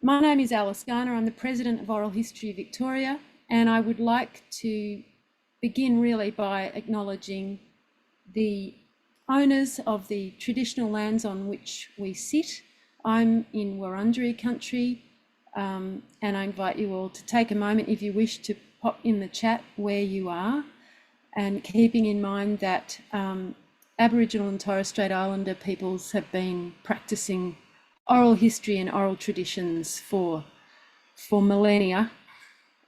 My name is Alice Garner. I'm the President of Oral History Victoria, and I would like to begin really by acknowledging the owners of the traditional lands on which we sit. I'm in Wurundjeri country, and I invite you all to take a moment, if you wish, to pop in the chat where you are, and keeping in mind that Aboriginal and Torres Strait Islander peoples have been practicing oral history and oral traditions for millennia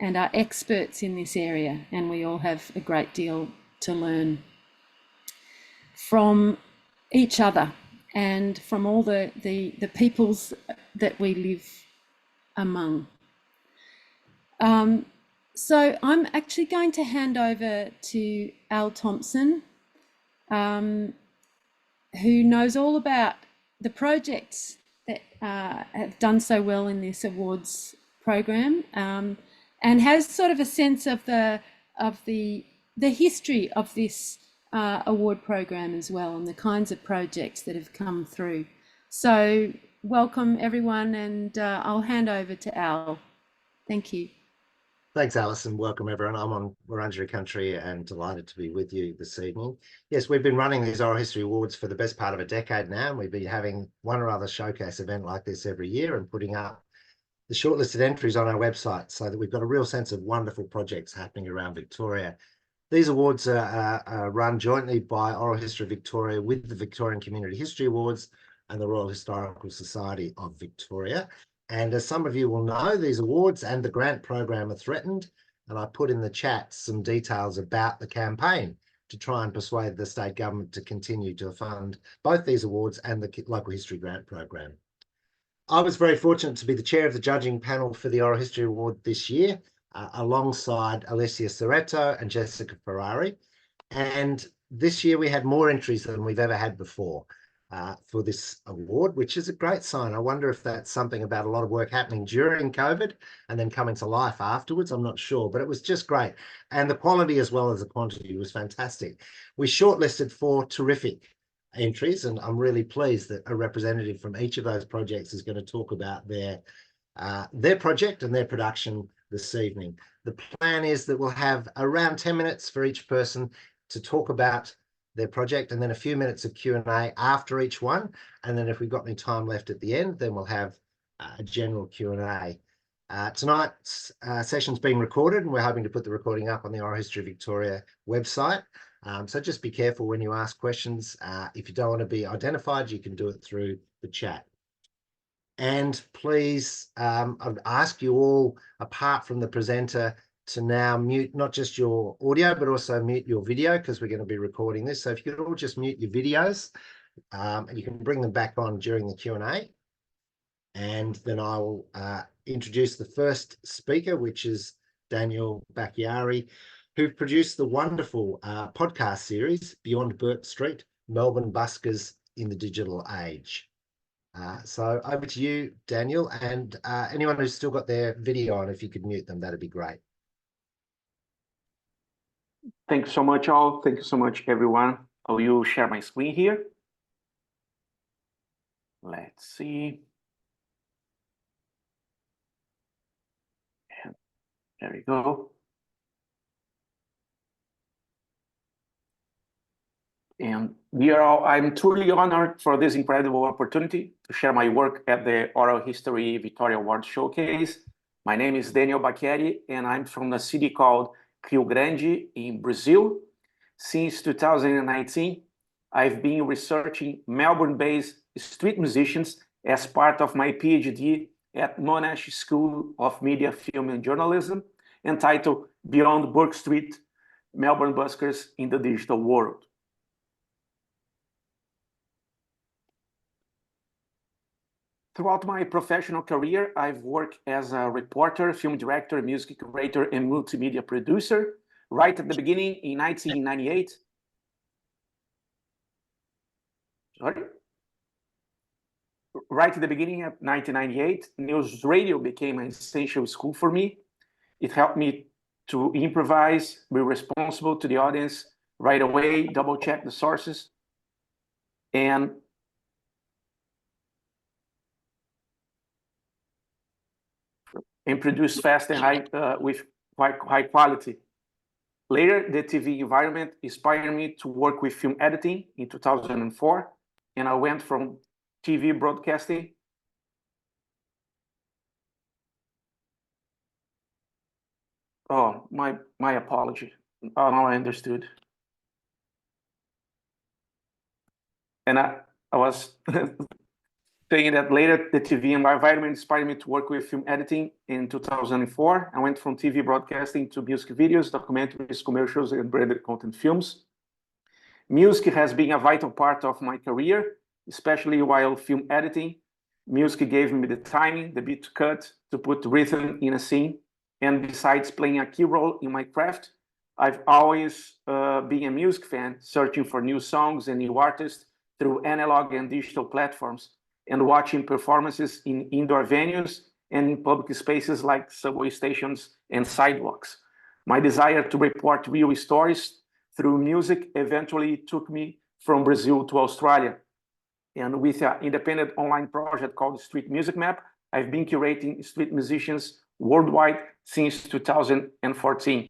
and are experts in this area, and we all have a great deal to learn from each other and from all the peoples that we live among. So I'm actually going to hand over to Al Thompson, who knows all about the projects that have done so well in this awards program, and has sort of a sense of the history of this award program as well, and the kinds of projects that have come through. So welcome everyone, and I'll hand over to Al. Thank you. Thanks, Alice, and welcome everyone. I'm on Wurundjeri country and delighted to be with you this evening. Yes, we've been running these Oral History Awards for the best part of a decade now, and we've been having one or other showcase event like this every year and putting up the shortlisted entries on our website so that we've got a real sense of wonderful projects happening around Victoria. These awards are run jointly by Oral History Victoria with the Victorian Community History Awards and the Royal Historical Society of Victoria. And as some of you will know, these awards and the grant program are threatened, and I put in the chat some details about the campaign to try and persuade the state government to continue to fund both these awards and the local history grant program. I was very fortunate to be the chair of the judging panel for the Oral History Award this year, alongside Alessia Soretto and Jessica Ferrari. And this year we had more entries than we've ever had before for this award, which is a great sign. I wonder if that's something about a lot of work happening during COVID and then coming to life afterwards. I'm not sure, but it was just great. And the quality as well as the quantity was fantastic. We shortlisted 4 terrific entries, and I'm really pleased that a representative from each of those projects is going to talk about their project and their production this evening. The plan is that we'll have around 10 minutes for each person to talk about their project, and then a few minutes of Q&A after each one. And then if we've got any time left at the end, then we'll have a general Q&A. Tonight's session's being recorded, and we're hoping to put the recording up on the Oral History Victoria website. So just be careful when you ask questions. If you don't want to be identified, you can do it through the chat. And please, I'd ask you all, apart from the presenter, to now mute not just your audio, but also mute your video, because we're going to be recording this. So if you could all just mute your videos, and you can bring them back on during the Q&A. And then I will introduce the first speaker, which is Daniel Bacchiari, who produced the wonderful podcast series, Beyond Burke Street, Melbourne Buskers in the Digital Age. So over to you, Daniel, and anyone who's still got their video on, if you could mute them, that'd be great. Thank you so much, all. Thank you so much, everyone. I will share my screen here. Let's see. And there we go. And I'm truly honored for this incredible opportunity to share my work at the Oral History Victoria Award Showcase. My name is Daniel Bacchiari, and I'm from a city called Rio Grande in Brazil. Since 2019, I've been researching Melbourne-based street musicians as part of my PhD at Monash School of Media, Film and Journalism, entitled Beyond Burke Street, Melbourne Buskers in the Digital World. Throughout my professional career, I've worked as a reporter, film director, music curator, and multimedia producer. Right at the beginning in 1998. Right at the beginning of 1998, news radio became an essential school for me. It helped me to improvise, be responsible to the audience right away, double check the sources, and and produced fast and with high quality. Later, the TV environment inspired me to work with film editing in 2004, and I went from TV broadcasting. Oh, my apology. Oh, now I understood. And I was saying that later the TV environment inspired me to work with film editing in 2004. I went from TV broadcasting to music videos, documentaries, commercials, and branded content films. Music has been a vital part of my career, especially while film editing. Music gave me the timing, the beat to cut, to put rhythm in a scene. And besides playing a key role in my craft, I've always been a music fan, searching for new songs and new artists through analog and digital platforms, and watching performances in indoor venues and in public spaces like subway stations and sidewalks. My desire to report real stories through music eventually took me from Brazil to Australia. And with an independent online project called Street Music Map, I've been curating street musicians worldwide since 2014.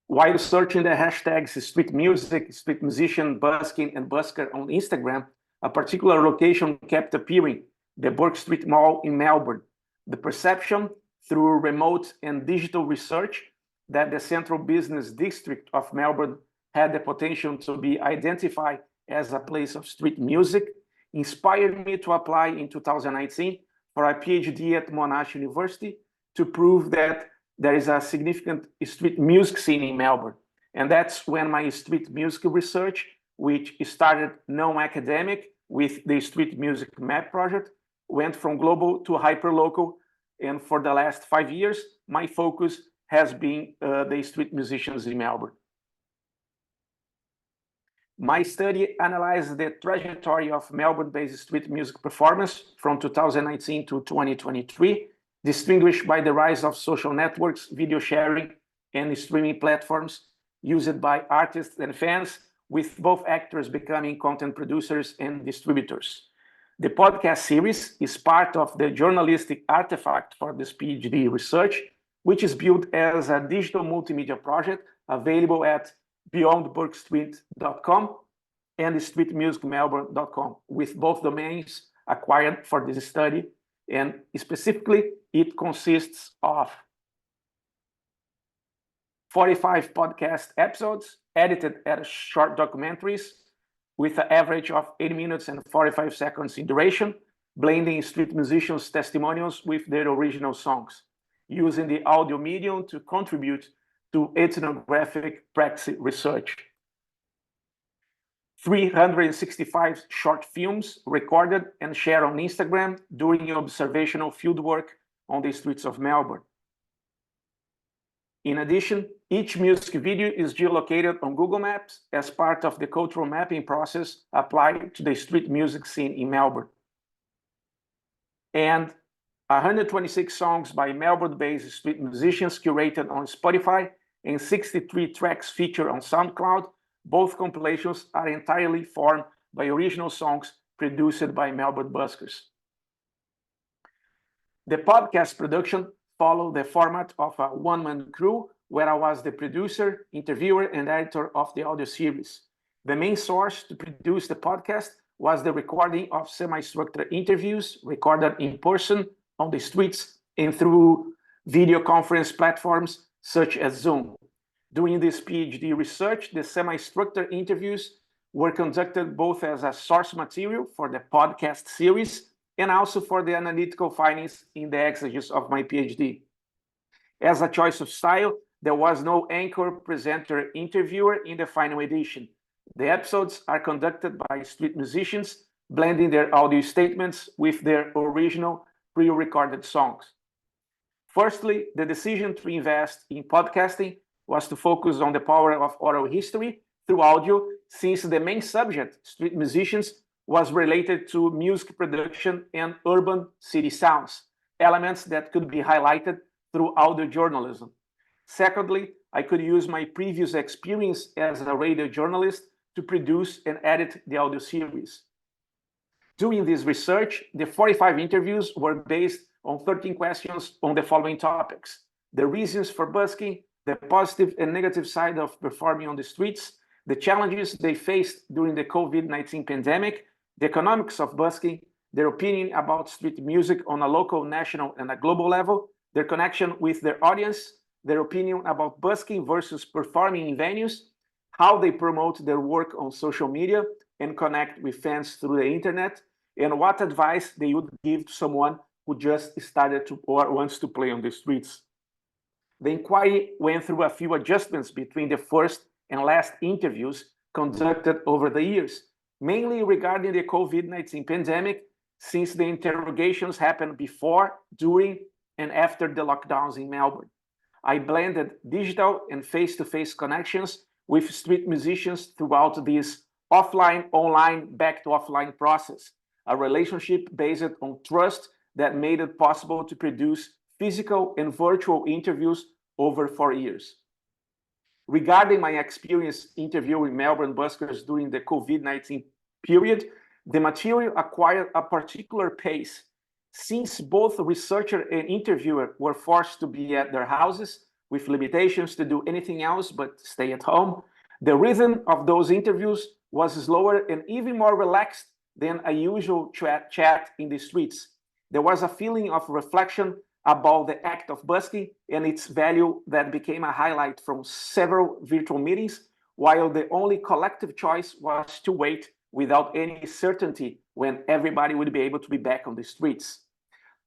While searching the hashtags street music, street musician, busking, and busker on Instagram, a particular location kept appearing, the Bourke Street Mall in Melbourne. The perception through remote and digital research that the central business district of Melbourne had the potential to be identified as a place of street music inspired me to apply in 2019 for a PhD at Monash University to prove that there is a significant street music scene in Melbourne. And that's when my street music research, which started non-academic with the Street Music Map project, went from global to hyperlocal. And for the last 5 years, my focus has been the street musicians in Melbourne. My study analyzed the trajectory of Melbourne-based street music performance from 2019 to 2023, distinguished by the rise of social networks, video sharing, and streaming platforms used by artists and fans, with both actors becoming content producers and distributors. The podcast series is part of the journalistic artifact for this PhD research, which is built as a digital multimedia project available at beyondbourkestreet.com and streetmusicmelbourne.com, with both domains acquired for this study. And specifically, it consists of 45 podcast episodes edited as short documentaries with an average of 80 minutes and 45 seconds in duration, blending street musicians' testimonials with their original songs, using the audio medium to contribute to ethnographic practice research. 365 short films recorded and shared on Instagram during observational fieldwork on the streets of Melbourne. In addition, each music video is geolocated on Google Maps as part of the cultural mapping process applied to the street music scene in Melbourne. And 126 songs by Melbourne-based street musicians curated on Spotify and 63 tracks featured on SoundCloud. Both compilations are entirely formed by original songs produced by Melbourne buskers. The podcast production followed the format of a one-man crew, where I was the producer, interviewer, and editor of the audio series. The main source to produce the podcast was the recording of semi-structured interviews recorded in person on the streets and through video conference platforms such as Zoom. During this PhD research, the semi-structured interviews were conducted both as a source material for the podcast series and also for the analytical findings in the exegesis of my PhD. As a choice of style, there was no anchor, presenter, interviewer in the final edition. The episodes are conducted by street musicians, blending their audio statements with their original pre-recorded songs. Firstly, the decision to invest in podcasting was to focus on the power of oral history through audio, since the main subject, street musicians, was related to music production and urban city sounds, elements that could be highlighted through audio journalism. Secondly, I could use my previous experience as a radio journalist to produce and edit the audio series. During this research, the 45 interviews were based on 13 questions on the following topics: the reasons for busking, the positive and negative side of performing on the streets, the challenges they faced during the COVID-19 pandemic, the economics of busking, their opinion about street music on a local, national, and a global level, their connection with their audience, their opinion about busking versus performing in venues, how they promote their work on social media and connect with fans through the internet, and what advice they would give to someone who just started to or wants to play on the streets. The inquiry went through a few adjustments between the first and last interviews conducted over the years, mainly regarding the COVID-19 pandemic, since the interrogations happened before, during, and after the lockdowns in Melbourne. I blended digital and face-to-face connections with street musicians throughout this offline, online, back to offline process, a relationship based on trust that made it possible to produce physical and virtual interviews over 4 years. Regarding my experience interviewing Melbourne buskers during the COVID-19 period, the material acquired a particular pace. Since both researcher and interviewer were forced to be at their houses with limitations to do anything else but stay at home, the rhythm of those interviews was slower and even more relaxed than a usual chat in the streets. There was a feeling of reflection about the act of busking and its value that became a highlight from several virtual meetings, while the only collective choice was to wait without any certainty when everybody would be able to be back on the streets.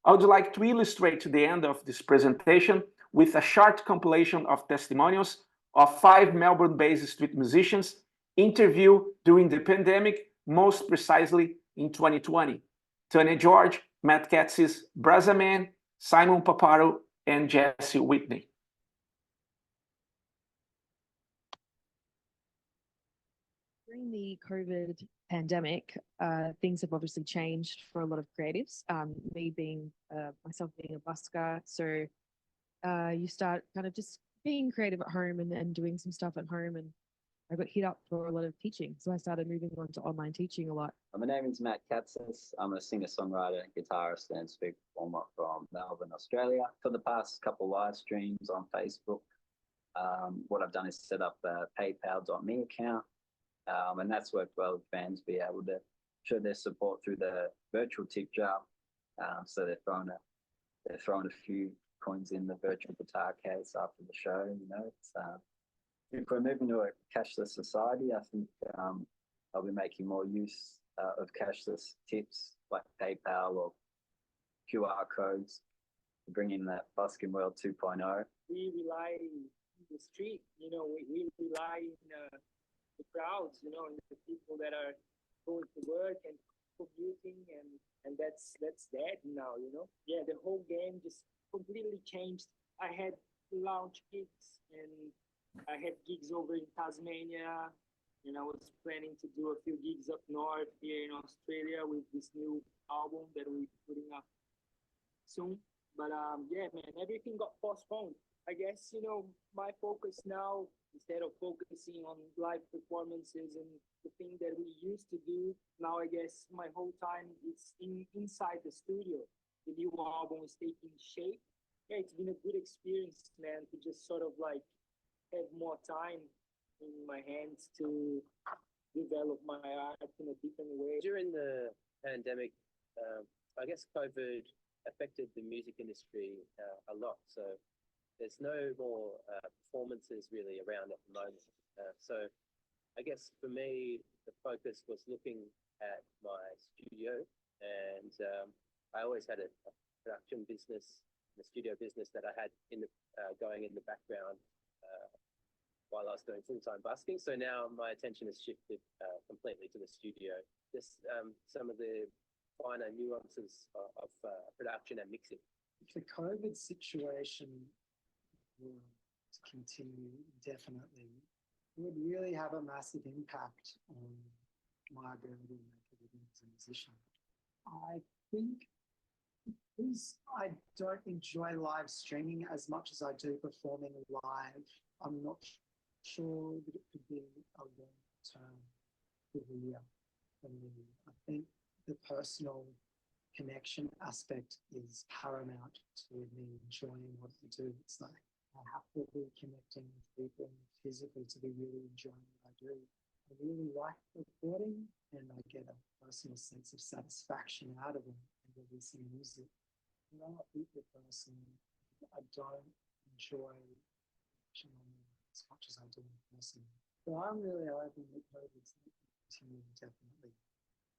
I would like to illustrate the end of this presentation with a short compilation of testimonials of 5 Melbourne-based street musicians interviewed during the pandemic, most precisely in 2020. Tanya George, Matt Katz's Brazaman, Simon Paparo, and Jesse Whitney. During the COVID pandemic, things have obviously changed for a lot of creatives. Me being myself being a busker, so you start kind of just being creative at home and doing some stuff at home, and I got hit up for a lot of teaching, so I started moving on to online teaching a lot. My name is Matt Katzis. I'm a singer-songwriter, guitarist, and speaker performer from Melbourne, Australia. For the past couple live streams on Facebook, what I've done is set up a PayPal.me account, and that's worked well with fans be able to show their support through the virtual tip jar. So they're throwing a few coins in the virtual guitar case after the show. You know, it's if we're moving to a cashless society, I think I'll be making more use of cashless tips like PayPal or QR codes to bring in that busking world 2.0. We rely on the street, you know, we rely on the crowds, you know, and the people that are going to work and commuting, and that's dead now, you know. Yeah, the whole game just completely changed. I had launch gigs and I had gigs over in Tasmania, and I was planning to do a few gigs up north here in Australia with this new album that we're putting up soon. But yeah, man, everything got postponed. I guess, you know, my focus now, instead of focusing on live performances and the thing that we used to do, now I guess my whole time is inside the studio. The new album is taking shape. Yeah, it's been a good experience, man, to just sort of like have more time in my hands to develop my art in a different way. During the pandemic, I guess COVID affected the music industry a lot. So there's no more performances really around at the moment. So I guess for me, the focus was looking at my studio, and I always had a production business, the studio business that I had in the going in the background while I was doing full-time busking. So now my attention has shifted completely to the studio. Just some of the finer nuances of production and mixing. If the COVID situation will continue indefinitely, it would really have a massive impact on my ability to make a living as a musician. I think because I don't enjoy live streaming as much as I do performing live, I'm not sure that it could be a long-term career for me. I think the personal connection aspect is paramount to me enjoying what I do. It's like I have to be connecting with people physically to be really enjoying what I do. I really like recording, and I get a personal sense of satisfaction out of it and releasing music. I'm not a people person. I don't enjoy as much as I do in person. So I'm really hoping that COVID's continue indefinitely.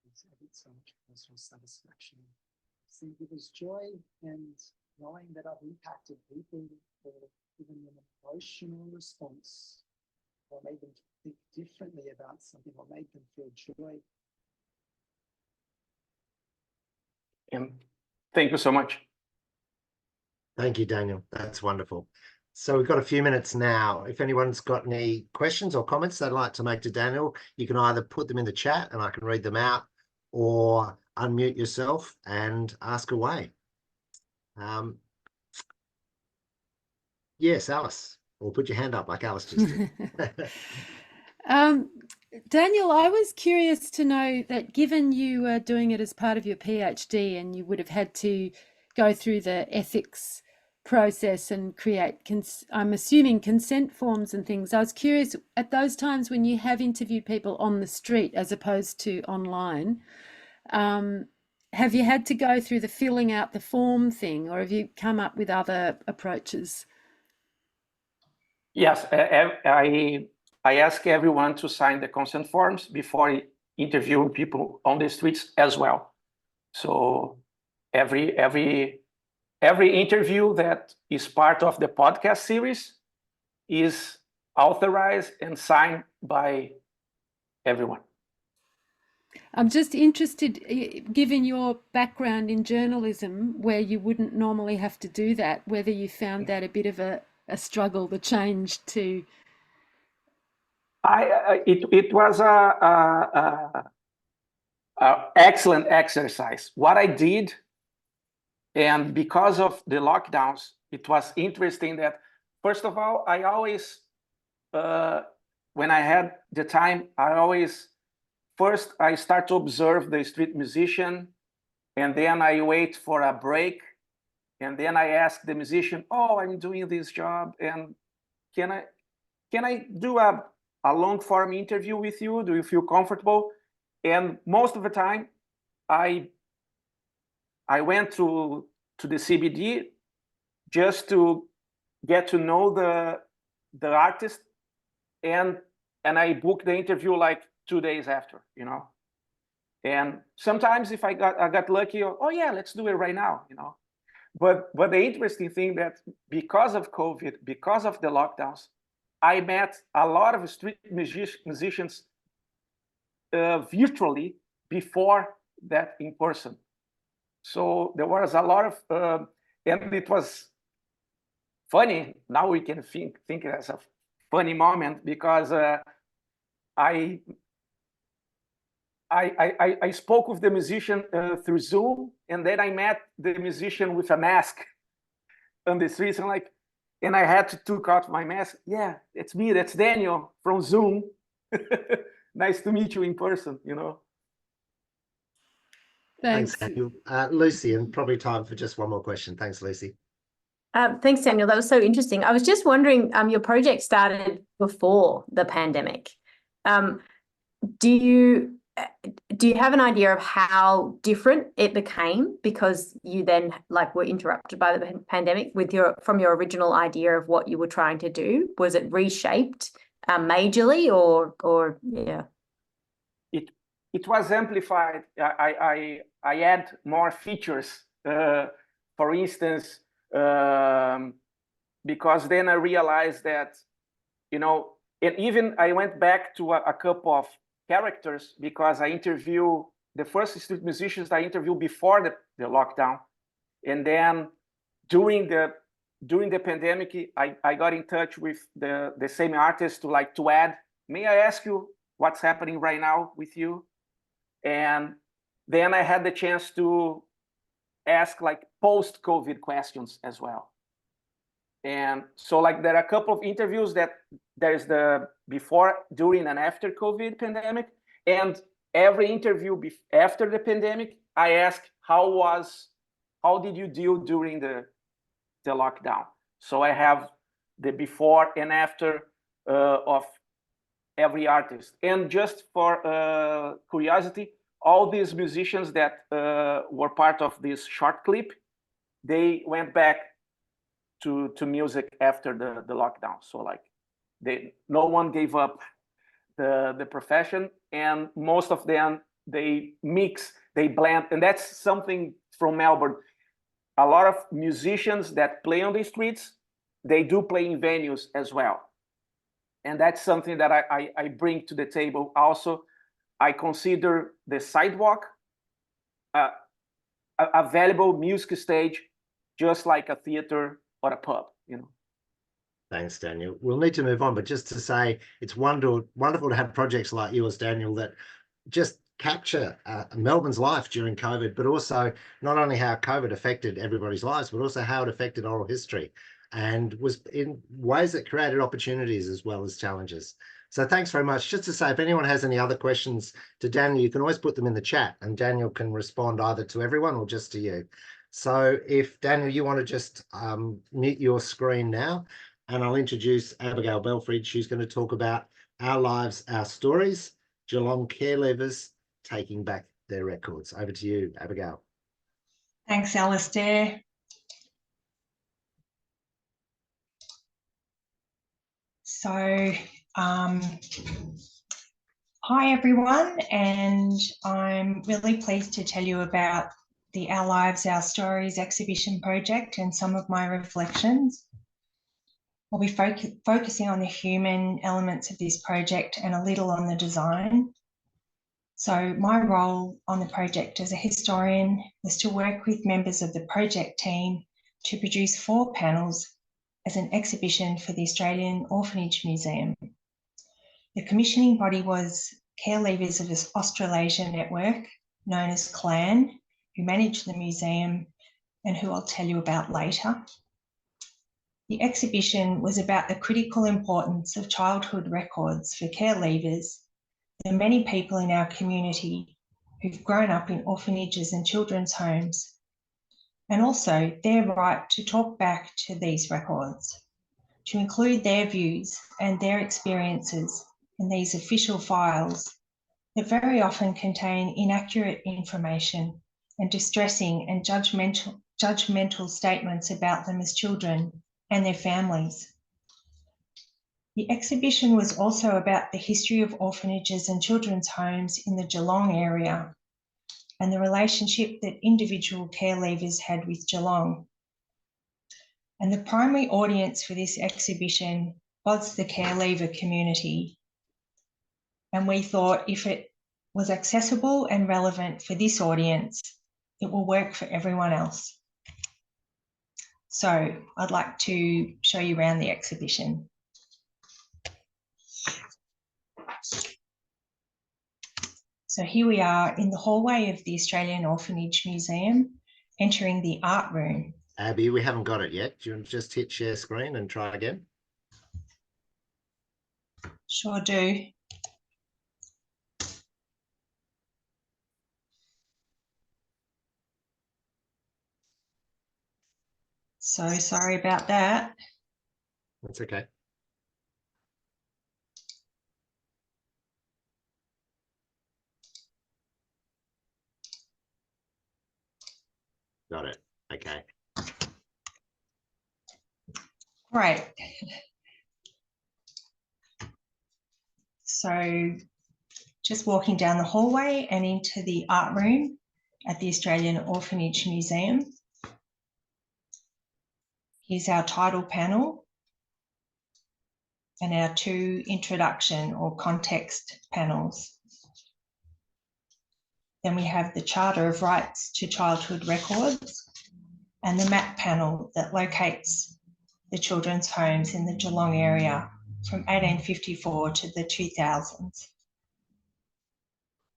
I get so much personal satisfaction. I think it was joy and knowing that I've impacted people or given them an emotional response or made them think differently about something or made them feel joy. And thank you so much. Thank you, Daniel. That's wonderful. So we've got a few minutes now. If anyone's got any questions or comments they'd like to make to Daniel, you can either put them in the chat and I can read them out, or unmute yourself and ask away. Yes, Alice, or put your hand up like Alice just did. Daniel, I was curious to know that given you were doing it as part of your PhD and you would have had to go through the ethics process and create, I'm assuming, consent forms and things. I was curious, at those times when you have interviewed people on the street as opposed to online, have you had to go through the filling out the form thing, or have you come up with other approaches? Yes, I ask everyone to sign the consent forms before interviewing people on the streets as well. So every interview that is part of the podcast series is authorized and signed by everyone. I'm just interested, given your background in journalism, where you wouldn't normally have to do that, whether you found that a bit of a struggle, the change to... It was a excellent exercise. What I did, and because of the lockdowns, it was interesting that, first of all, I always, when I had the time, first I start to observe the street musician, and then I wait for a break, and then I ask the musician, oh, I'm doing this job, and can I do a long form interview with you? Do you feel comfortable? And most of the time, I went to the CBD just to get to know the artist, and I booked the interview like 2 days after, you know. And sometimes if I got lucky, oh yeah, let's do it right now, you know. But the interesting thing that because of COVID, because of the lockdowns, I met a lot of street musicians virtually before that in person. So there was a lot of, and it was funny. Now we can think it as a funny moment, because I spoke with the musician through Zoom, and then I met the musician with a mask on the streets, and I had to take out my mask. Yeah, it's me. That's Daniel from Zoom. Nice to meet you in person, you know. Thanks. Daniel. Lucy, and probably time for just one more question. Thanks, Lucy. Thanks, Daniel. That was so interesting. I was just wondering, your project started before the pandemic. Do you have an idea of how different it became because you then were interrupted by the pandemic from your original idea of what you were trying to do? Was it reshaped majorly, or yeah? It was amplified. I add more features. For instance, because then I realized that, you know, and even I went back to a couple of characters, because I interview the first street musicians I interviewed before the lockdown, and then during the pandemic, I got in touch with the same artist to add, may I ask you what's happening right now with you? And then I had the chance to ask post-COVID questions as well. And so there are a couple of interviews that there's the before, during, and after COVID pandemic. And every interview after the pandemic, I ask how did you deal during the lockdown? So I have the before and after of every artist. And just for curiosity, all these musicians that were part of this short clip, they went back to music after the lockdown. So like no one gave up the profession, and most of them, they mix, they blend, and that's something from Melbourne. A lot of musicians that play on the streets, they do play in venues as well. And that's something that I bring to the table also. I consider the sidewalk a valuable music stage, just like a theater or a pub, you know. Thanks, Daniel. We'll need to move on, but just to say, it's wonderful to have projects like yours, Daniel, that just capture Melbourne's life during COVID, but also not only how COVID affected everybody's lives, but also how it affected oral history, and was in ways that created opportunities as well as challenges. So thanks very much. Just to say, if anyone has any other questions to Daniel, you can always put them in the chat and Daniel can respond either to everyone or just to you. So if Daniel, you want to just mute your screen now, and I'll introduce Abigail Belfridge, who's going to talk about Our Lives, Our Stories, Geelong care leavers taking back their records. Over to you, Abigail. Thanks, Alistair. So, hi everyone, and I'm really pleased to tell you about the Our Lives, Our Stories exhibition project and some of my reflections. I'll be focusing on the human elements of this project and a little on the design. So my role on the project as a historian was to work with members of the project team to produce 4 panels as an exhibition for the Australian Orphanage Museum. The commissioning body was Care Leavers of this Australasia network, known as CLAN, who manage the museum and who I'll tell you about later. The exhibition was about the critical importance of childhood records for care leavers, the many people in our community who've grown up in orphanages and children's homes, and also their right to talk back to these records, to include their views and their experiences in these official files that very often contain inaccurate information and distressing and judgmental statements about them as children and their families. The exhibition was also about the history of orphanages and children's homes in the Geelong area and the relationship that individual care leavers had with Geelong. And the primary audience for this exhibition was the care leaver community. And we thought if it was accessible and relevant for this audience, it will work for everyone else. So I'd like to show you around the exhibition. So here we are in the hallway of the Australian Orphanage Museum, entering the art room. Abby, we haven't got it yet. Do you want to just hit share screen and try again? Sure do. So sorry about that. That's okay. Got it. Okay. Great. So just walking down the hallway and into the art room at the Australian Orphanage Museum. Here's our title panel and our 2 introduction or context panels. Then we have the Charter of Rights to Childhood Records and the map panel that locates the children's homes in the Geelong area from 1854 to the 2000s.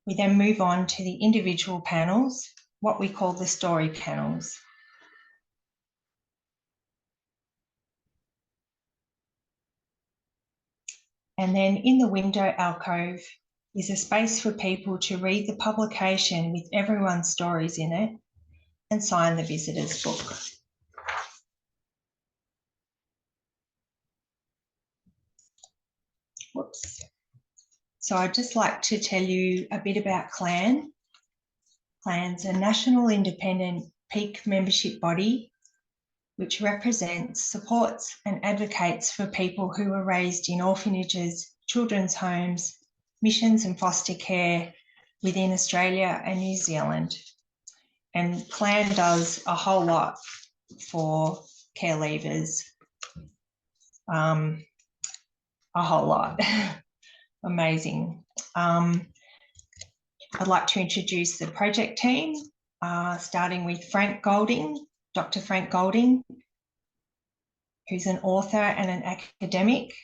We then move on to the individual panels, what we call the story panels. And then in the window alcove, is a space for people to read the publication with everyone's stories in it and sign the visitor's book. Whoops. So I'd just like to tell you a bit about CLAN. CLAN's a national independent peak membership body which represents, supports and advocates for people who are raised in orphanages, children's homes, missions and foster care within Australia and New Zealand. And CLAN does a whole lot for care leavers, a whole lot. Amazing. I'd like to introduce the project team, starting with Frank Golding, Dr. Frank Golding, who's an author and an academic,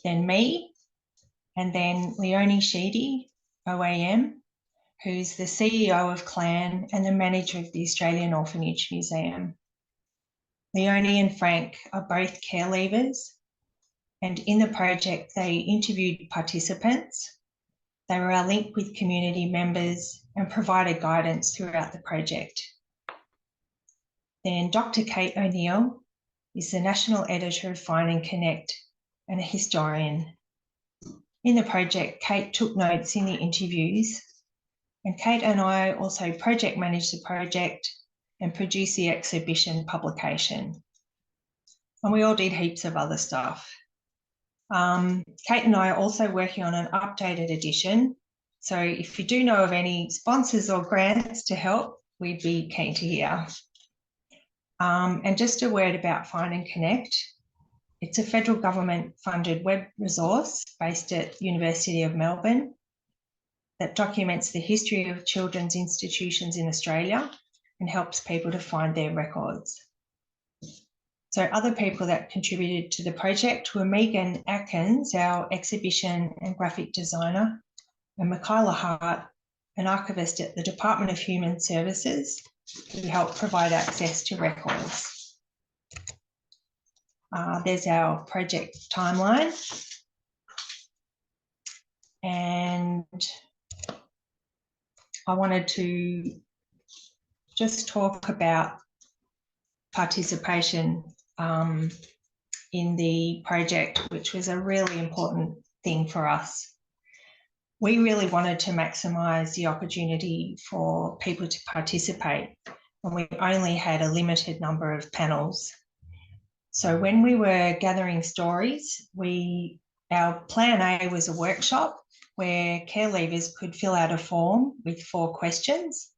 then me, and then Leonie Sheedy, OAM, who's the CEO of CLAN and the manager of the Australian Orphanage Museum. Leonie and Frank are both care leavers, and in the project they interviewed participants. They were our link with community members and provided guidance throughout the project. Then Dr. Kate O'Neill is the National Editor of Find and Connect and a historian. In the project, Kate took notes in the interviews, and Kate and I also project managed the project and produced the exhibition publication. And we all did heaps of other stuff. Kate and I are also working on an updated edition. So if you do know of any sponsors or grants to help, we'd be keen to hear. And just a word about Find and Connect. It's a federal government funded web resource based at University of Melbourne that documents the history of children's institutions in Australia and helps people to find their records. So other people that contributed to the project were Megan Atkins, our exhibition and graphic designer, and Michaela Hart, an archivist at the Department of Human Services, who helped provide access to records. There's our project timeline. And I wanted to just talk about participation in the project, which was a really important thing for us. We really wanted to maximise the opportunity for people to participate, and we only had a limited number of panels. So when we were gathering stories, our plan A was a workshop where care leavers could fill out a form with 4 questions.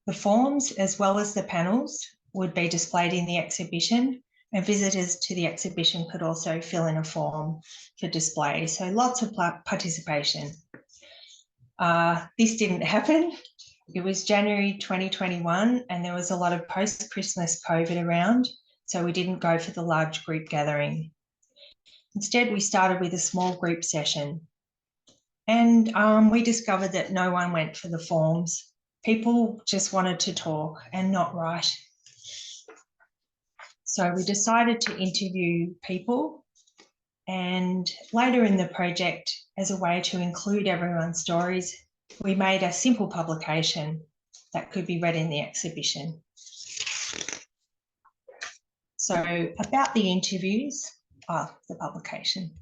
The forms, as well as the panels, would be displayed in the exhibition, and visitors to the exhibition could also fill in a form for display. So lots of participation. This didn't happen. It was January 2021 and there was a lot of post-Christmas COVID around, so we didn't go for the large group gathering. Instead, we started with a small group session, and we discovered that no one went for the forms. People just wanted to talk and not write. So we decided to interview people, and later in the project, as a way to include everyone's stories, we made a simple publication that could be read in the exhibition. So about the interviews, the publication,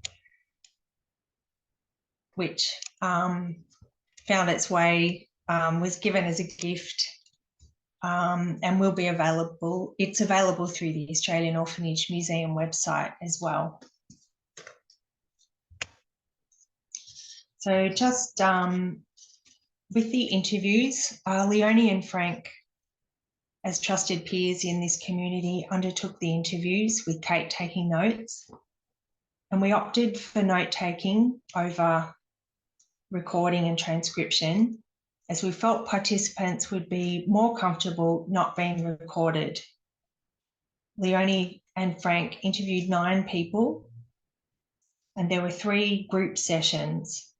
which found its way, was given as a gift, and will be available. It's available through the Australian Orphanage Museum website as well. So just with the interviews, Leonie and Frank, as trusted peers in this community, undertook the interviews with Kate taking notes. And we opted for note-taking over recording and transcription, as we felt participants would be more comfortable not being recorded. Leonie and Frank interviewed 9 people, and there were 3 group sessions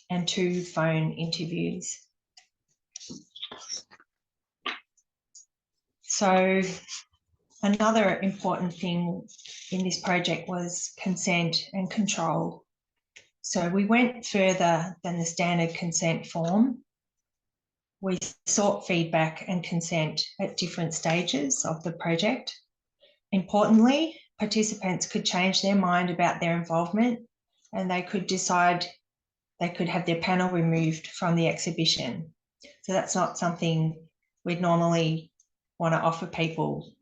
and 2 phone interviews. So another important thing in this project was consent and control. So we went further than the standard consent form. We sought feedback and consent at different stages of the project. Importantly, participants could change their mind about their involvement, and they could decide they could have their panel removed from the exhibition. So that's not something we'd normally want to offer people,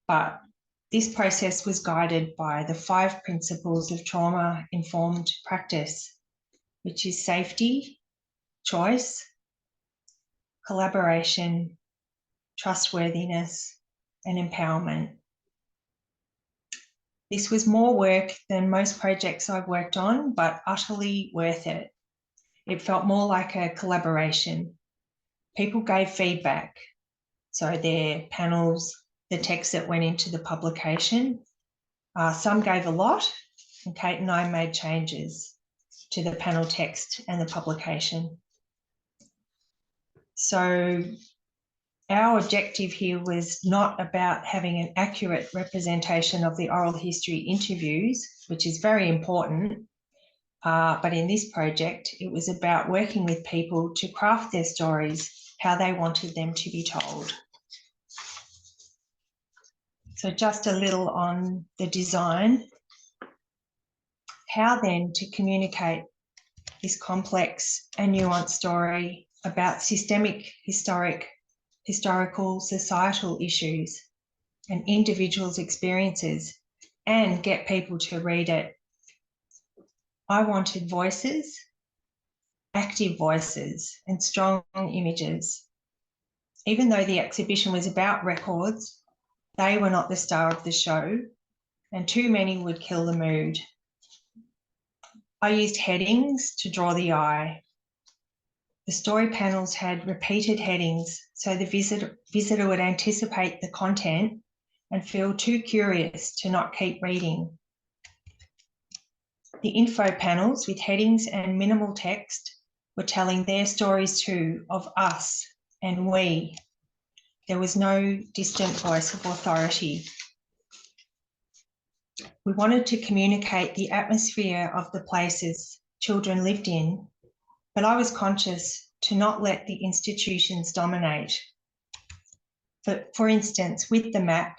but this process was guided by the 5 principles of trauma-informed practice, which is safety, choice, collaboration, trustworthiness, and empowerment. This was more work than most projects I've worked on, but utterly worth it. It felt more like a collaboration. People gave feedback, so their panels, the text that went into the publication. Some gave a lot, and Kate and I made changes to the panel text and the publication. So our objective here was not about having an accurate representation of the oral history interviews, which is very important, but in this project, it was about working with people to craft their stories how they wanted them to be told. So just a little on the design. How then to communicate this complex and nuanced story about systemic, historical, societal issues and individuals' experiences and get people to read it. I wanted voices, active voices, and strong images. Even though the exhibition was about records, they were not the star of the show, and too many would kill the mood. I used headings to draw the eye. The story panels had repeated headings, so the visitor would anticipate the content and feel too curious to not keep reading. The info panels with headings and minimal text were telling their stories too, of us and we. There was no distant voice of authority. We wanted to communicate the atmosphere of the places children lived in, but I was conscious to not let the institutions dominate. For instance, with the map,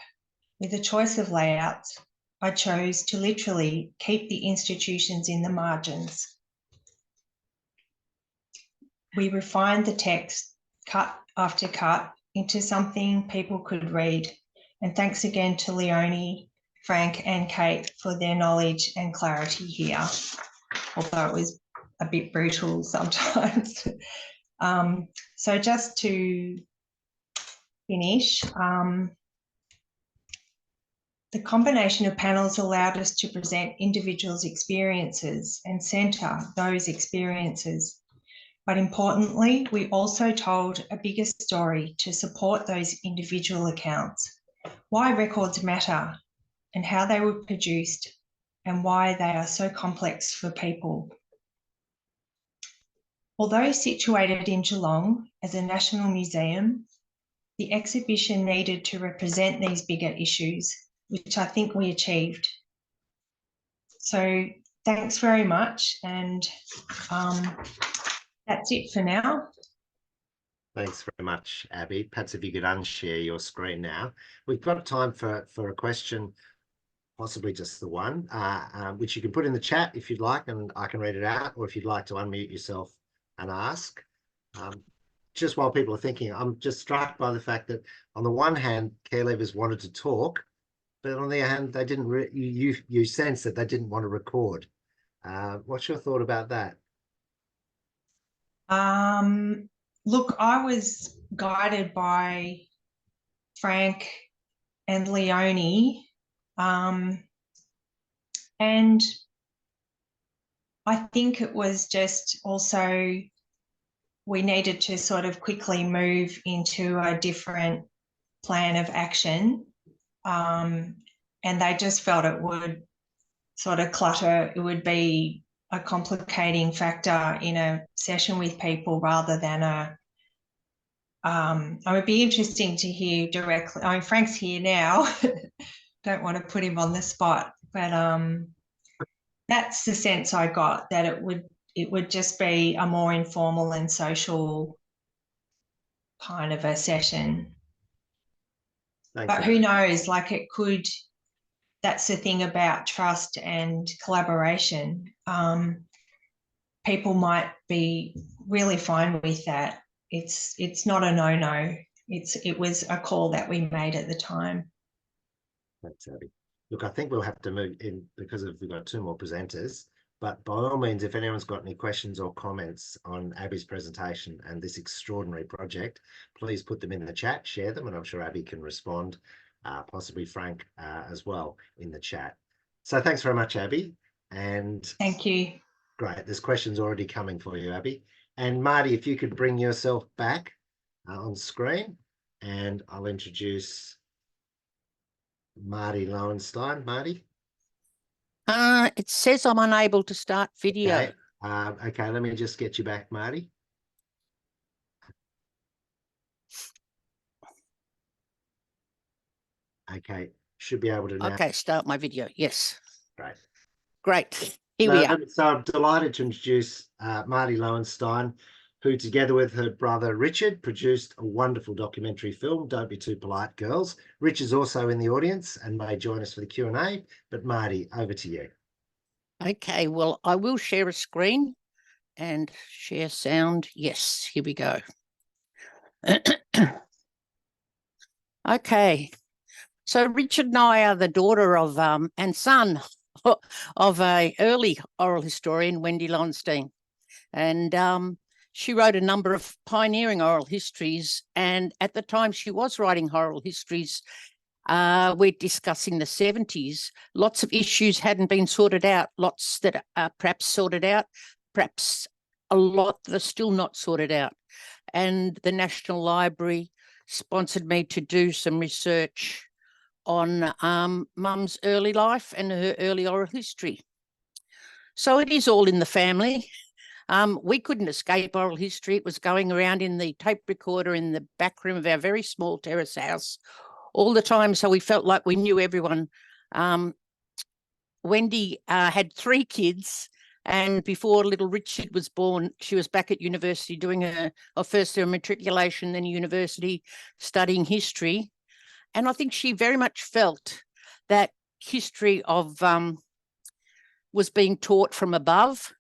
with a choice of layouts, I chose to literally keep the institutions in the margins. We refined the text, cut after cut, into something people could read. And thanks again to Leonie, Frank and Kate for their knowledge and clarity here, although it was a bit brutal sometimes. So just to finish, the combination of panels allowed us to present individuals' experiences and centre those experiences. But importantly, we also told a bigger story to support those individual accounts, why records matter and how they were produced and why they are so complex for people. Although situated in Geelong as a national museum, the exhibition needed to represent these bigger issues, which I think we achieved. So thanks very much, and that's it for now. Thanks very much, Abby. Perhaps if you could unshare your screen now. We've got time for a question, possibly just the one, which you can put in the chat if you'd like, and I can read it out, or if you'd like to unmute yourself and ask. Just while people are thinking, I'm just struck by the fact that on the one hand, care leavers wanted to talk, but on the other hand, they didn't. You sense that they didn't want to record. What's your thought about that? Look, I was guided by Frank and Leonie, and I think it was just also we needed to sort of quickly move into a different plan of action, and they just felt it would sort of clutter, it would be a complicating factor in a session with people rather than it would be interesting to hear directly. I mean, Frank's here now. Don't want to put him on the spot, but that's the sense I got, that it would just be a more informal and social kind of a session. Thanks, But who Abby. knows, like it could, that's the thing about trust and collaboration. People might be really fine with that. It's not a no-no. It was a call that we made at the time. Thanks, Abby. Look, I think we'll have to move in because we've got two more presenters. But by all means, if anyone's got any questions or comments on Abby's presentation and this extraordinary project, please put them in the chat, share them, and I'm sure Abby can respond, possibly Frank as well in the chat. So thanks very much, Abby. And thank you. Great. There's questions already coming for you, Abby. And Martie, if you could bring yourself back on screen, and I'll introduce Martie Lowenstein. Martie? It says I'm unable to start video. Okay. Okay, let me just get you back, Martie. Okay, should be able to now. Okay, start my video. Yes. Great. Great. Here we are. So I'm delighted to introduce Martie Lowenstein, who together with her brother Richard produced a wonderful documentary film, Don't Be Too Polite, Girls. Rich is also in the audience and may join us for the Q&A, but Martie, over to you. Okay, well, I will share a screen and share sound. Yes, here we go. Okay, so Richard and I are the daughter of and son of a early oral historian, Wendy Lowenstein, and she wrote a number of pioneering oral histories. And at the time she was writing oral histories, we're discussing the 70s. Lots of issues hadn't been sorted out, lots that are perhaps sorted out, perhaps a lot that are still not sorted out. And the National Library sponsored me to do some research on Mum's early life and her early oral history. So it is all in the family. We couldn't escape oral history. It was going around in the tape recorder in the back room of our very small terrace house all the time, so we felt like we knew everyone. Wendy had 3 kids, and before little Richard was born, she was back at university doing her first her matriculation, then university studying history. And I think she very much felt that history of was being taught from above.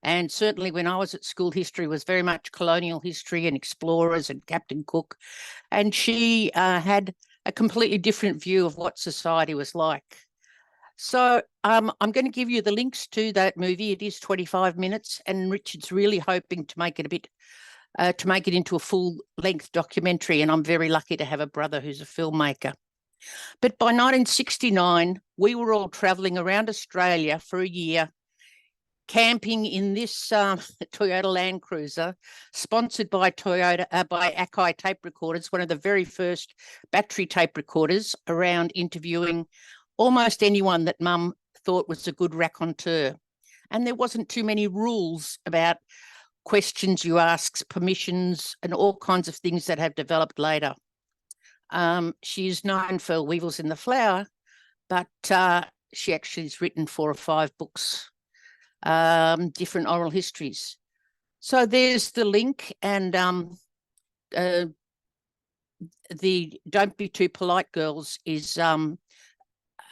And certainly when I was at school, history was very much colonial history and explorers and Captain Cook. And she had a completely different view of what society was like. So I'm going to give you the links to that movie. It is 25 minutes, and Richard's really hoping to make it a bit, to make it into a full-length documentary, and I'm very lucky to have a brother who's a filmmaker. But by 1969, we were all travelling around Australia for a year, camping in this Toyota Land Cruiser, sponsored by Toyota, by Akai tape recorders, one of the very first battery tape recorders, around interviewing almost anyone that Mum thought was a good raconteur. And there wasn't too many rules about questions you ask, permissions, and all kinds of things that have developed later. She is known for Weevils in the Flower, but she actually has written 4 or 5 books, different oral histories. So there's the link, and the Don't Be Too Polite, Girls is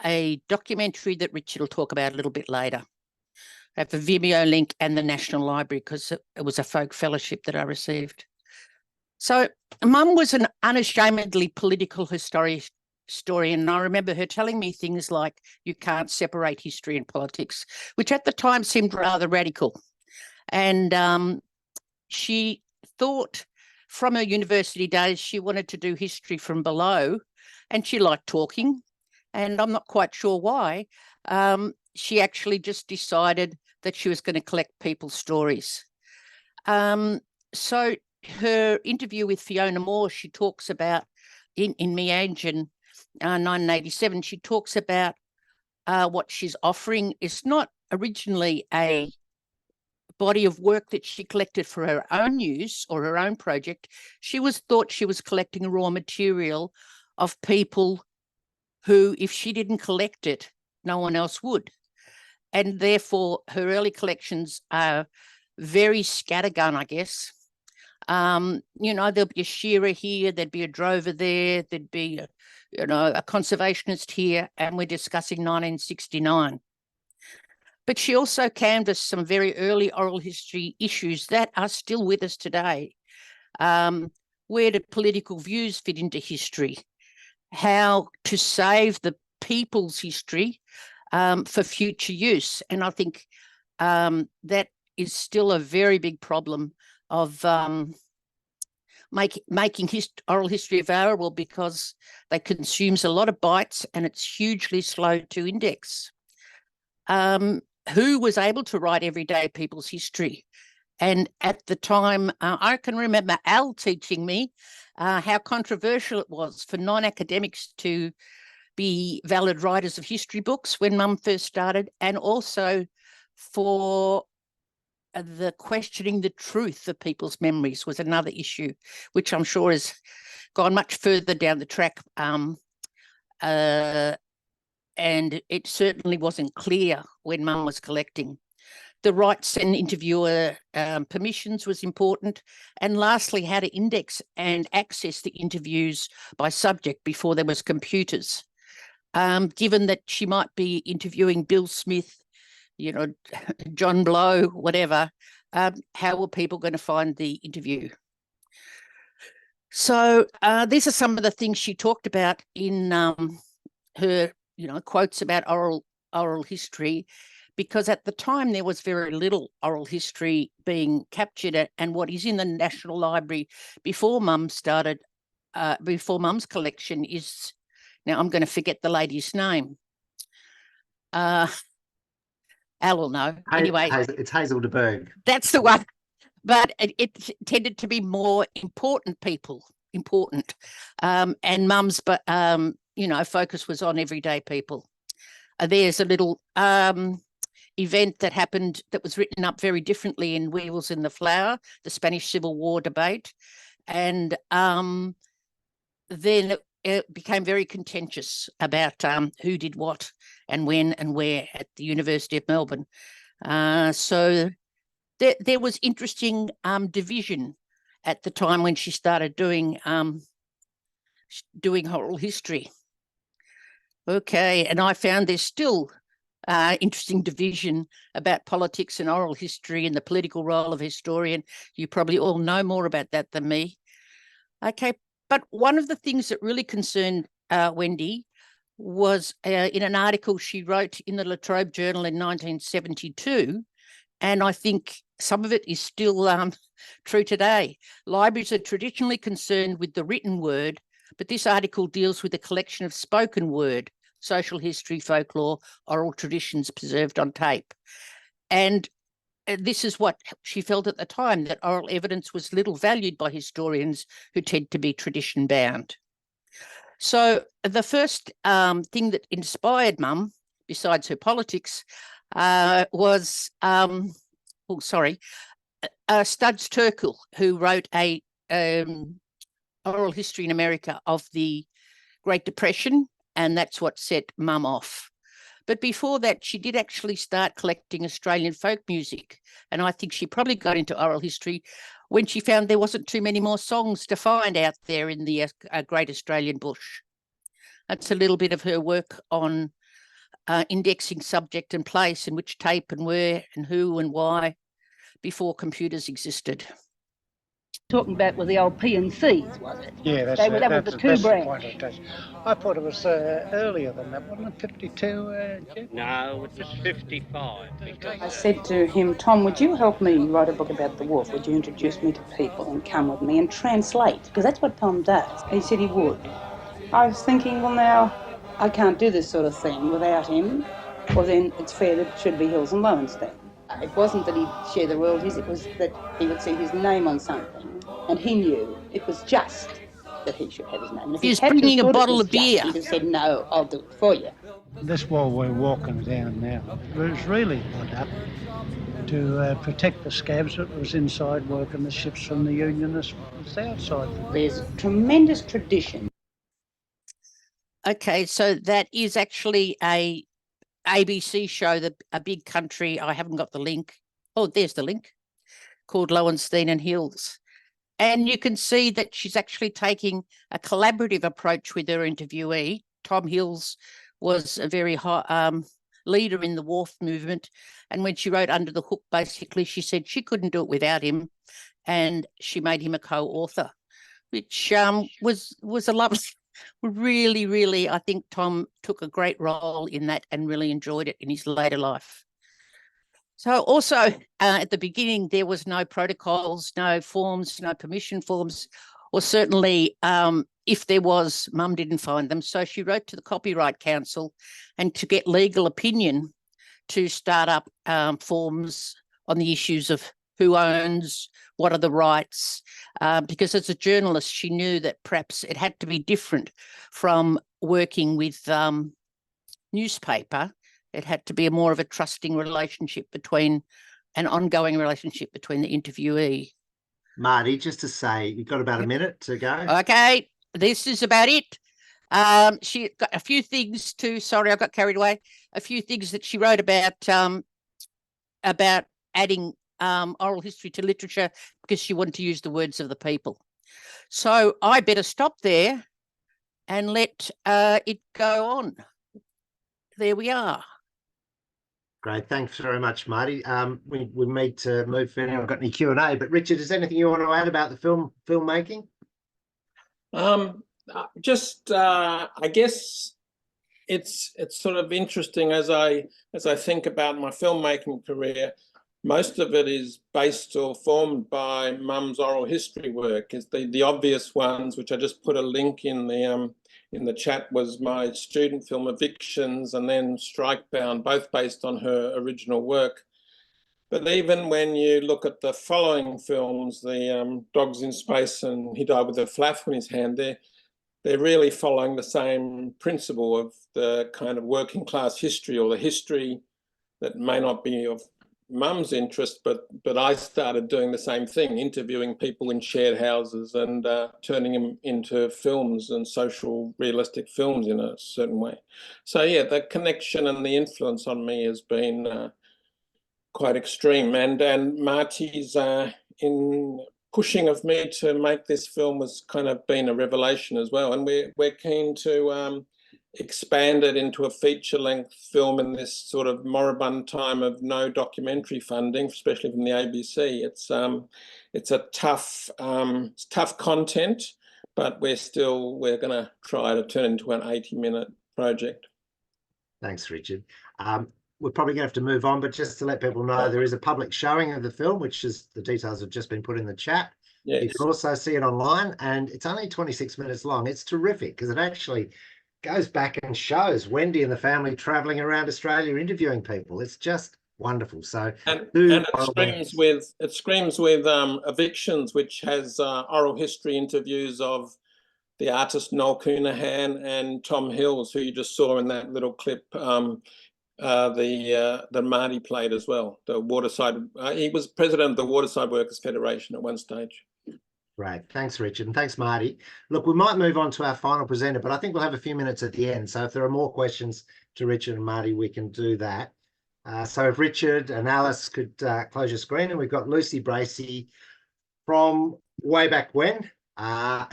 a documentary that Richard will talk about a little bit later. I have the Vimeo link and the National Library because it was a folk fellowship that I received. So Mum was an unashamedly political historian, and I remember her telling me things like, you can't separate history and politics, which at the time seemed rather radical. And she thought from her university days she wanted to do history from below, and she liked talking, and I'm not quite sure why. She actually just decided that she was going to collect people's stories. So her interview with Fiona Moore, she talks about, in Mianjin, 1987, she talks about what she's offering is not originally a body of work that she collected for her own use or her own project. She thought she was collecting raw material of people who, if she didn't collect it, no one else would. and therefore her early collections are very scattergun, I guess. You know, there'll be a shearer here, there'd be a drover there, there'd be a conservationist here, and we're discussing 1969. But she also canvassed some very early oral history issues that are still with us today. Where do political views fit into history? How to save the people's history for future use? And I think that is still a very big problem of making oral history available, because they consumes a lot of bytes and it's hugely slow to index. Who was able to write everyday people's history? And at the time, I can remember Al teaching me how controversial it was for non-academics to be valid writers of history books when Mum first started, and also for the questioning the truth of people's memories was another issue, which I'm sure has gone much further down the track. And it certainly wasn't clear when Mum was collecting. The right to send interviewer permissions was important. And lastly, how to index and access the interviews by subject before there was computers. Given that she might be interviewing Bill Smith, John Blow, whatever, how were people going to find the interview? So these are some of the things she talked about in her, quotes about oral history, because at the time there was very little oral history being captured, and what is in the National Library before Mum's collection is, now I'm going to forget the lady's name. Al will know. Anyway, it's Hazel de Berg. That's the one. But it tended to be more important people, and Mum's, but focus was on everyday people. There's a little event that happened that was written up very differently in Wheels in the Flower, the Spanish Civil War debate, and then it became very contentious about who did what and when and where at the University of Melbourne. So there was interesting division at the time when she started doing oral history. Okay, and I found there's still interesting division about politics and oral history and the political role of historian. You probably all know more about that than me. Okay, but one of the things that really concerned Wendy was in an article she wrote in the La Trobe Journal in 1972, and I think some of it is still true today. Libraries are traditionally concerned with the written word, but this article deals with a collection of spoken word, social history, folklore, oral traditions preserved on tape. And this is what she felt at the time, that oral evidence was little valued by historians who tend to be tradition bound. So the first thing that inspired Mum, besides her politics, was Studs Terkel, who wrote a oral history in America of the Great Depression, and that's what set Mum off. But before that, she did actually start collecting Australian folk music, and I think she probably got into oral history when she found there wasn't too many more songs to find out there in the Great Australian Bush. That's a little bit of her work on indexing subject and place, and which tape and where and who and why, before computers existed. Talking about with the old P&Cs, was it? Yeah, that's that was the two branch. I thought it was earlier than that, wasn't it? 52, Jeff? No, it was 55. I said to him, Tom, would you help me write a book about the wharf? Would you introduce me to people and come with me and translate? Because that's what Tom does. And he said he would. I was thinking, well, now, I can't do this sort of thing without him. Well, then it's fair that it should be Hills and Lowenstein. It wasn't that he'd share the royalties, it was that he would see his name on something. And he knew it was just that he should have his name. He was bringing a bottle of beer. He'd have said, no, I'll do it for you. This wall we're walking down now was really put up to protect the scabs that was inside working the ships from the Unionists was outside. There's a tremendous tradition. Okay, so that is actually a ABC show, a big country. I haven't got the link. Oh, there's the link, called Lowenstein and Hills. And you can see that she's actually taking a collaborative approach with her interviewee. Tom Hills was a very high leader in the wharf movement. And when she wrote Under the Hook, basically, she said she couldn't do it without him. And she made him a co-author, which was a lovely, really, really, I think Tom took a great role in that and really enjoyed it in his later life. So also at the beginning, there was no protocols, no forms, no permission forms, or certainly if there was, Mum didn't find them. So she wrote to the Copyright Council and to get legal opinion to start up forms on the issues of who owns, what are the rights, because as a journalist, she knew that perhaps it had to be different from working with newspaper. It had to be more of a trusting relationship an ongoing relationship between the interviewee. Martie, just to say, you've got about a minute to go. Okay, this is about it. She got a few things too. Sorry, I got carried away. A few things that she wrote about adding oral history to literature because she wanted to use the words of the people. So I better stop there and let it go on. There we are. Great, thanks very much, Martie. We need to move forward. I've got any Q&A, but Richard, is there anything you want to add about the filmmaking? I guess it's sort of interesting as I think about my filmmaking career. Most of it is based or formed by Mum's oral history work. Is the obvious ones, which I just put a link in the chat, was my student film Evictions and then Strikebound, both based on her original work. But even when you look at the following films, the Dogs in Space and He Died with a Flaff in His Hand, they're really following the same principle of the kind of working class history, or the history that may not be of Mum's interest, but I started doing the same thing, interviewing people in shared houses and turning them into films and social realistic films in a certain way. So yeah, the connection and the influence on me has been quite extreme. And Martie's in pushing of me to make this film has kind of been a revelation as well. And we're keen to expand it into a feature-length film in this sort of moribund time of no documentary funding, especially from the ABC. It's a tough content, but we're going to try to turn into an 80-minute project. Thanks, Richard. We're probably going to have to move on, but just to let people know, there is a public showing of the film, which is the details have just been put in the chat. Yes. You can also see it online, and it's only 26 minutes long. It's terrific because it actually goes back and shows Wendy and the family traveling around Australia interviewing people. It's just wonderful. So it screams with Evictions, which has oral history interviews of the artist Noel Coonahan and Tom Hills, who you just saw in that little clip. The Martie played as well. The Waterside. He was president of the Waterside Workers Federation at one stage. Great, thanks, Richard, and thanks, Martie. Look, we might move on to our final presenter, but I think we'll have a few minutes at the end. So if there are more questions to Richard and Martie, we can do that. So if Richard and Alice could close your screen, and we've got Lucy Bracey from way back when,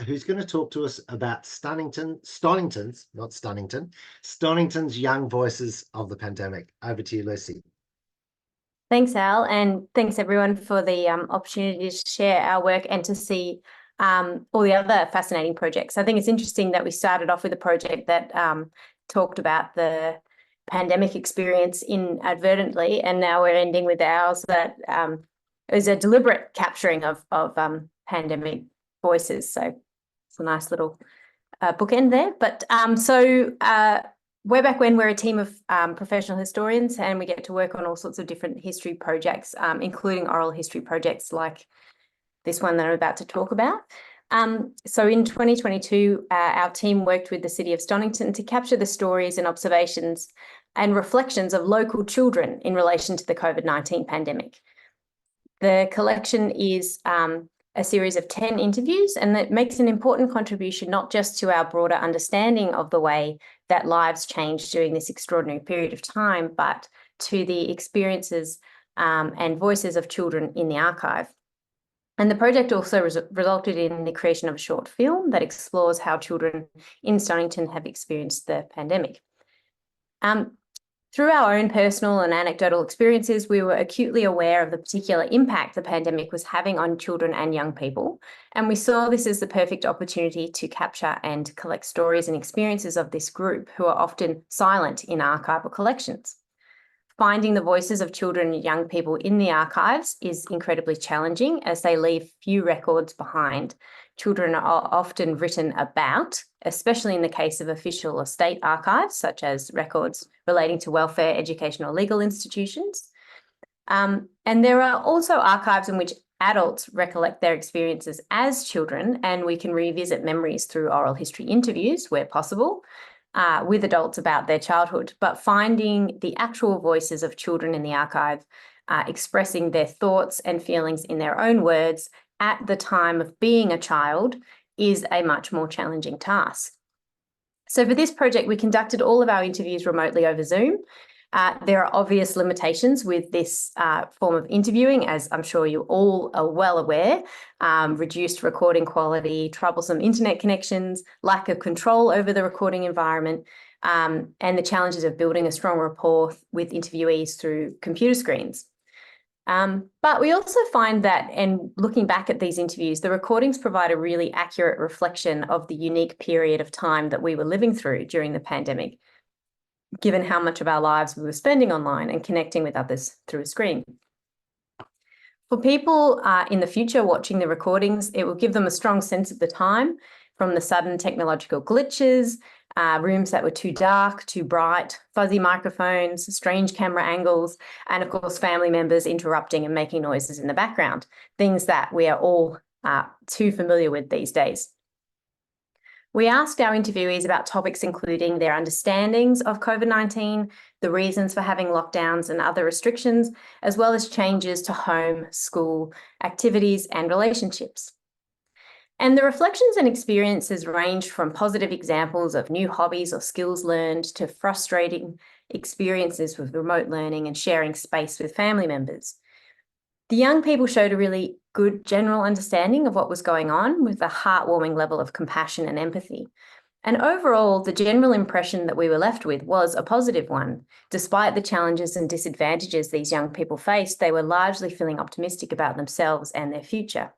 who's going to talk to us about Stonington's young voices of the pandemic. Over to you, Lucy. Thanks, Al, and thanks everyone for the opportunity to share our work and to see all the other fascinating projects. I think it's interesting that we started off with a project that talked about the pandemic experience inadvertently, and now we're ending with ours that it was a deliberate capturing of pandemic voices. So it's a nice little bookend there. But way back when, we're a team of professional historians, and we get to work on all sorts of different history projects, including oral history projects like this one that I'm about to talk about. So in 2022, our team worked with the City of Stonington to capture the stories and observations and reflections of local children in relation to the COVID-19 pandemic. The collection is a a series of 10 interviews, and that makes an important contribution not just to our broader understanding of the way that lives changed during this extraordinary period of time, but to the experiences and voices of children in the archive. And the project also resulted in the creation of a short film that explores how children in Stonington have experienced the pandemic. Through our own personal and anecdotal experiences, we were acutely aware of the particular impact the pandemic was having on children and young people, and we saw this as the perfect opportunity to capture and collect stories and experiences of this group who are often silent in archival collections. Finding the voices of children and young people in the archives is incredibly challenging as they leave few records behind. Children are often written about, especially in the case of official or state archives, such as records relating to welfare, education, or legal institutions. And there are also archives in which adults recollect their experiences as children, and we can revisit memories through oral history interviews where possible, with adults about their childhood. But finding the actual voices of children in the archive, expressing their thoughts and feelings in their own words at the time of being a child is a much more challenging task. So for this project, we conducted all of our interviews remotely over Zoom. There are obvious limitations with this form of interviewing, as I'm sure you all are well aware. Reduced recording quality, troublesome internet connections, lack of control over the recording environment, and the challenges of building a strong rapport with interviewees through computer screens. But we also find that, and looking back at these interviews, the recordings provide a really accurate reflection of the unique period of time that we were living through during the pandemic, given how much of our lives we were spending online and connecting with others through a screen. For people in the future watching the recordings, it will give them a strong sense of the time, from the sudden technological glitches, rooms that were too dark, too bright, fuzzy microphones, strange camera angles, and of course, family members interrupting and making noises in the background, things that we are all too familiar with these days. We asked our interviewees about topics including their understandings of COVID-19, the reasons for having lockdowns and other restrictions, as well as changes to home, school, activities, and relationships. And the reflections and experiences ranged from positive examples of new hobbies or skills learned to frustrating experiences with remote learning and sharing space with family members. The young people showed a really good general understanding of what was going on, with a heartwarming level of compassion and empathy. And overall, the general impression that we were left with was a positive one. Despite the challenges and disadvantages these young people faced, they were largely feeling optimistic about themselves and their future.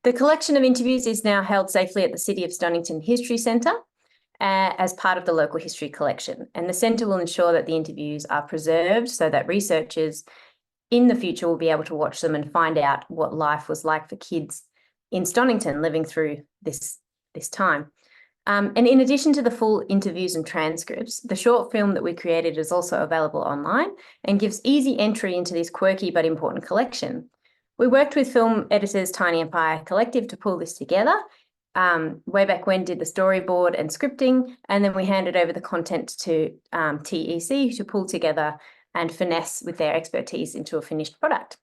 The collection of interviews is now held safely at the City of Stonington History Centre as part of the local history collection. And the centre will ensure that the interviews are preserved so that researchers in the future will be able to watch them and find out what life was like for kids in Stonington living through this time. And in addition to the full interviews and transcripts, the short film that we created is also available online and gives easy entry into this quirky but important collection. We worked with film editors Tiny Empire Collective to pull this together. Way back when did the storyboard and scripting, and then we handed over the content to TEC to pull together and finesse with their expertise into a finished product.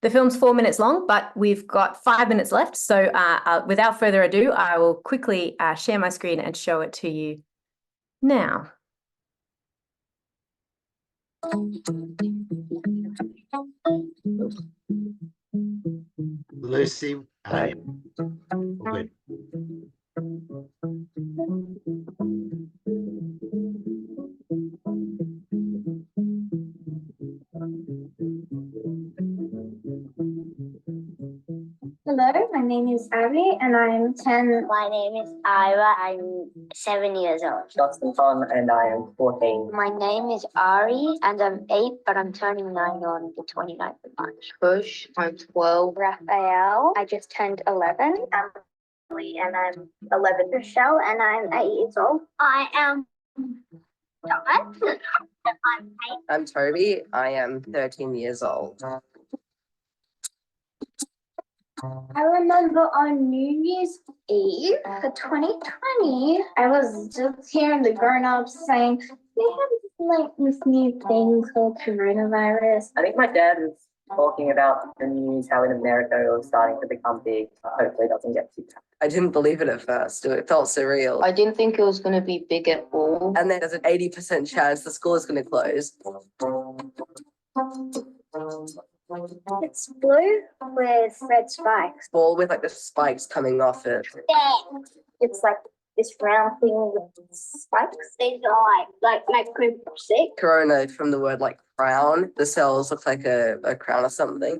The film's 4 minutes long, but we've got 5 minutes left. So without further ado, I will quickly share my screen and show it to you now. Lucy, all good. Hello, my name is Abby and I'm 10. My name is Ira. I'm 7 years old. Justin Tom and I am 14. My name is Ari and I'm 8, but I'm turning 9 on the 29th of March. Kush, I'm 12. Raphael, I just turned 11. I'm Lee and I'm 11. Rochelle and I'm 8 years old. I am John. I'm 8. I'm Toby. I am 13 years old. I remember on New Year's Eve for 2020, I was just hearing the grown-ups saying, they have like this new thing called coronavirus. I think my dad was talking about the news, how in America it was starting to become big. Hopefully it doesn't get too bad. I didn't believe it at first. It felt surreal. I didn't think it was going to be big at all. And then there's an 80% chance the school is going to close. It's blue with red spikes. Ball with like the spikes coming off it. It's like this round thing with spikes. These are like group 6. Corona from the word like crown. The cells look like a crown or something.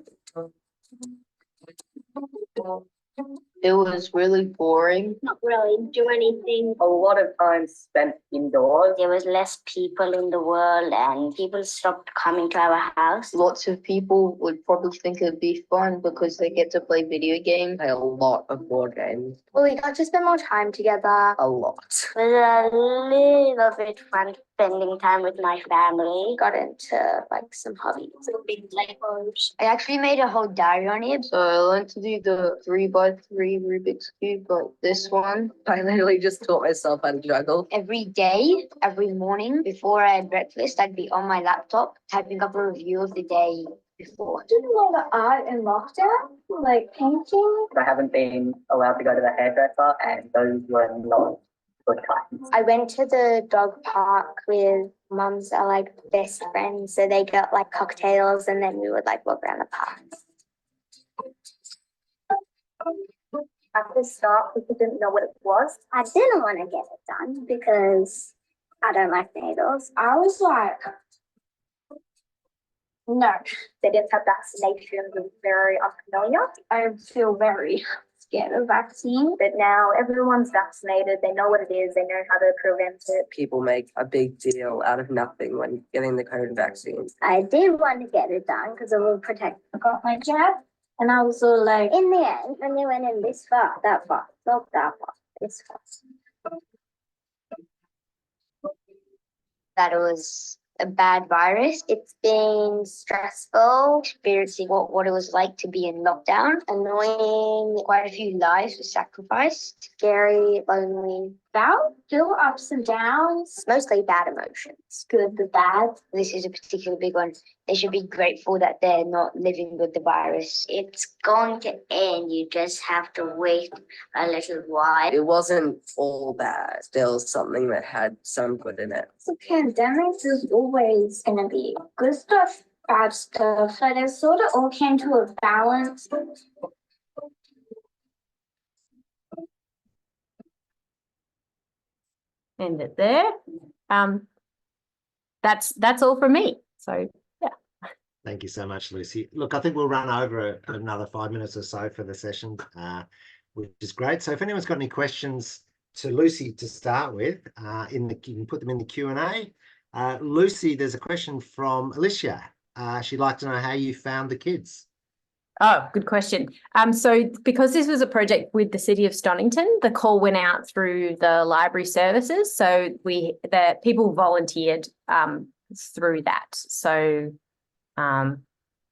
It was really boring. Not really do anything. A lot of time spent indoors. There was less people in the world and people stopped coming to our house. Lots of people would probably think it'd be fun because they get to play video games. Play a lot of board games. Well, we got to spend more time together. A lot. It was a little bit fun spending time with my family. Got into like some hobbies, some big Legos. I actually made a whole diary on it. So I learned to do the 3x3 Rubik's Cube, but this one, I literally just taught myself how to juggle. Every day, every morning, before I had breakfast, I'd be on my laptop typing up a review of the day before. I did a lot of art in lockdown, like painting. I haven't been allowed to go to the hairdresser, and those were not good times. I went to the dog park with mums that are like best friends, so they got like cocktails and then we would like walk around the park. At the start, people didn't know what it was. I didn't want to get it done because I don't like needles. I was like, no. They didn't have vaccinations, was very unfamiliar. I feel very scared of vaccine, but now everyone's vaccinated. They know what it is. They know how to prevent it. People make a big deal out of nothing when getting the COVID vaccine. I did want to get it done because it will protect. I got my jab. And I was all like, in the end, when they went in this far, that far, not that far, this far. That it was a bad virus. It's been stressful, experiencing what it was like to be in lockdown. Annoying, quite a few lives were sacrificed. Scary, lonely. About still ups and downs. Mostly bad emotions. Good but bad. This is a particularly big one. They should be grateful that they're not living with the virus. It's going to end. You just have to wait a little while. It wasn't all bad. There was something that had some good in it. The pandemic is always going to be good stuff, bad stuff. So they sort of all came to a balance. End it there. That's all from me. So yeah. Thank you so much, Lucy. Look, I think we'll run over another 5 minutes or so for the session, which is great. So if anyone's got any questions to Lucy to start with, you can put them in the Q&A. Lucy, there's a question from Alicia. She'd like to know how you found the kids. Oh, good question. So because this was a project with the City of Stonington, the call went out through the library services. So the people volunteered through that. So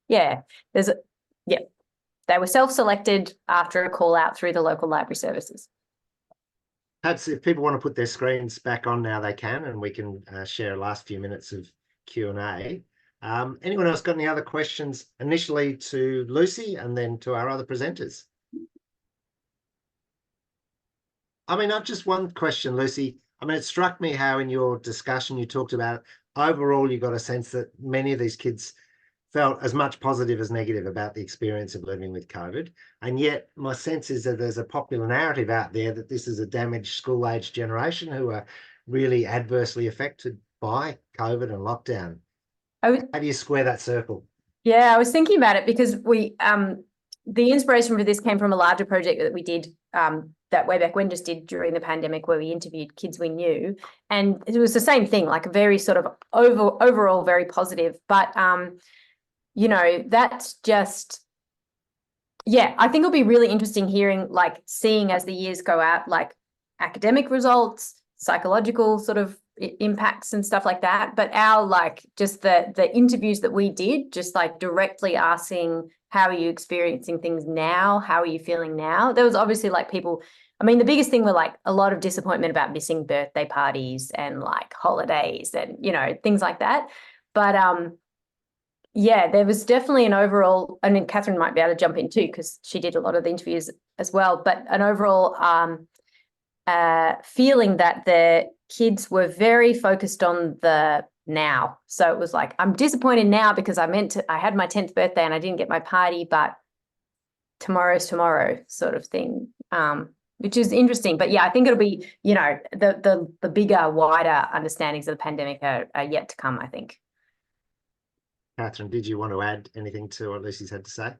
yeah, they were self-selected after a call out through the local library services. Perhaps if people want to put their screens back on now, they can, and we can share the last few minutes of Q&A. Anyone else got any other questions initially to Lucy and then to our other presenters? I mean, not just one question, Lucy. I mean, it struck me how in your discussion you talked about overall you got a sense that many of these kids felt as much positive as negative about the experience of living with COVID. And yet my sense is that there's a popular narrative out there that this is a damaged school-age generation who are really adversely affected by COVID and lockdown. How do you square that circle? Yeah, I was thinking about it because the inspiration for this came from a larger project that we did, that Wayback When just did during the pandemic, where we interviewed kids we knew. And it was the same thing, like a very sort of overall very positive. But, you know, that's just, yeah, I think it'll be really interesting seeing as the years go out, like academic results, psychological sort of impacts and stuff like that. But just the interviews that we did, just like directly asking, how are you experiencing things now? How are you feeling now? There was obviously like people, I mean, the biggest thing were like a lot of disappointment about missing birthday parties and like holidays and, you know, things like that. But yeah, there was definitely an overall, I mean, Catherine might be able to jump in too, because she did a lot of the interviews as well, but an overall feeling that the kids were very focused on the now. So it was like, I'm disappointed now because I had my 10th birthday and I didn't get my party, but tomorrow's tomorrow sort of thing, which is interesting. But yeah, I think it'll be, you know, the bigger, wider understandings of the pandemic are yet to come, I think. Catherine, did you want to add anything to what Lucy's had to say?